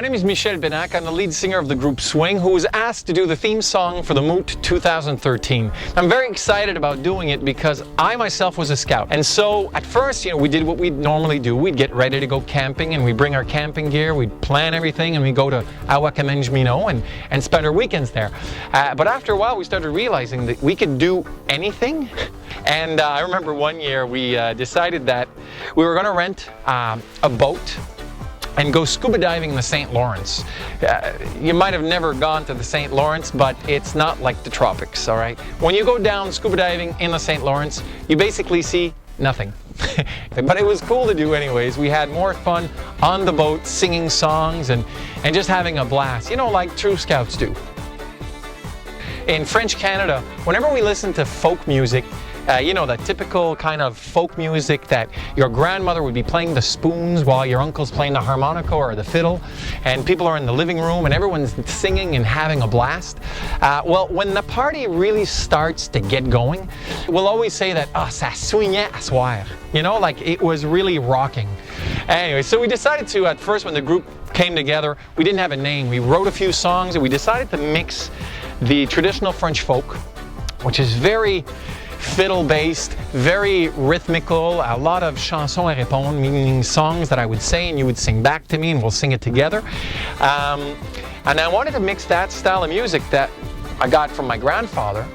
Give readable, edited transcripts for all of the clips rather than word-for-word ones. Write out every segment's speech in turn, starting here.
My name is Michel Bénac. I'm the lead singer of the group Swing, who was asked to do the theme song for the Moot 2013. I'm very excited about doing it because I myself was a scout. And so at first, we did what we normally do. We'd get ready to go camping and we'd bring our camping gear, we'd plan everything, and we'd go to Awakamanjmino and spend our weekends there. But after a while, we started realizing that we could do anything. And I remember one year we decided that we were going to rent a boat and go scuba diving in the St. Lawrence. You might have never gone to the St. Lawrence, but it's not like the tropics, all right? When you go down scuba diving in the St. Lawrence, you basically see nothing. But it was cool to do anyways. We had more fun on the boat, singing songs and just having a blast, like true scouts do. In French Canada, whenever we listen to folk music, that typical kind of folk music that your grandmother would be playing the spoons while your uncle's playing the harmonica or the fiddle, and people are in the living room and everyone's singing and having a blast. Well, when the party really starts to get going, we'll always say that, ça swingait à soir. Like it was really rocking. Anyway, so we decided to, at first when the group came together, we didn't have a name. We wrote a few songs and we decided to mix the traditional French folk, which is very fiddle-based, very rhythmical, a lot of chansons à répondre, meaning songs that I would say and you would sing back to me and we'll sing it together. And I wanted to mix that style of music that I got from my grandfather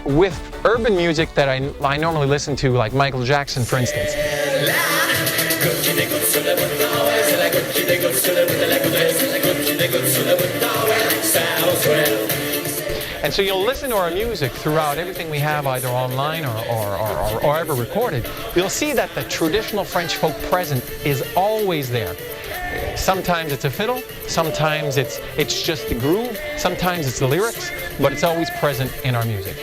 with urban music that I normally listen to, like Michael Jackson, for instance. And so you'll listen to our music throughout everything we have, either online or ever recorded. You'll see that the traditional French folk present is always there. Sometimes it's a fiddle, sometimes it's just the groove, sometimes it's the lyrics, but it's always present in our music.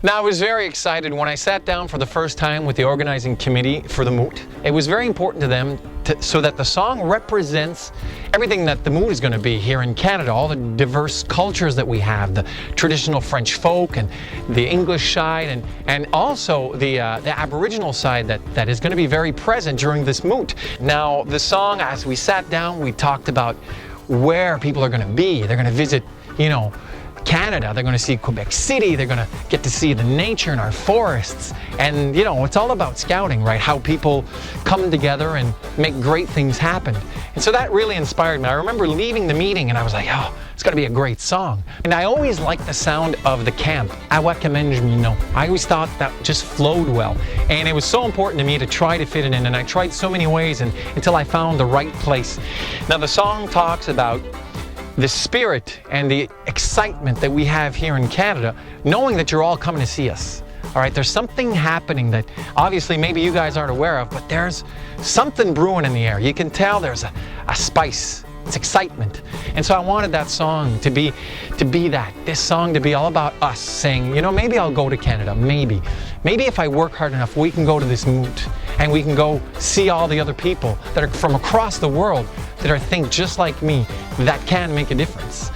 Now, I was very excited when I sat down for the first time with the organizing committee for the Moot. It was very important to them so that the song represents everything that the Moot is going to be here in Canada, all the diverse cultures that we have, the traditional French folk and the English side, and also the Aboriginal side that is going to be very present during this Moot. Now, the song, as we sat down, we talked about where people are going to be. They're going to visit, Canada, they're going to see Quebec City, they're going to get to see the nature in our forests. And it's all about scouting, right? How people come together and make great things happen. And so that really inspired me. I remember leaving the meeting and I was like, it's got to be a great song. And I always liked the sound of the camp, Awakamanjmino. I always thought that just flowed well. And it was so important to me to try to fit it in. And I tried so many ways until I found the right place. Now the song talks about the spirit and the excitement that we have here in Canada, knowing that you're all coming to see us. All right, there's something happening that obviously maybe you guys aren't aware of, but there's something brewing in the air. You can tell there's a spice. It's excitement. And so I wanted that song to be this song to be all about us saying, maybe I'll go to Canada, maybe if I work hard enough, we can go to this Moot and we can go see all the other people that are from across the world that think just like me, that can make a difference.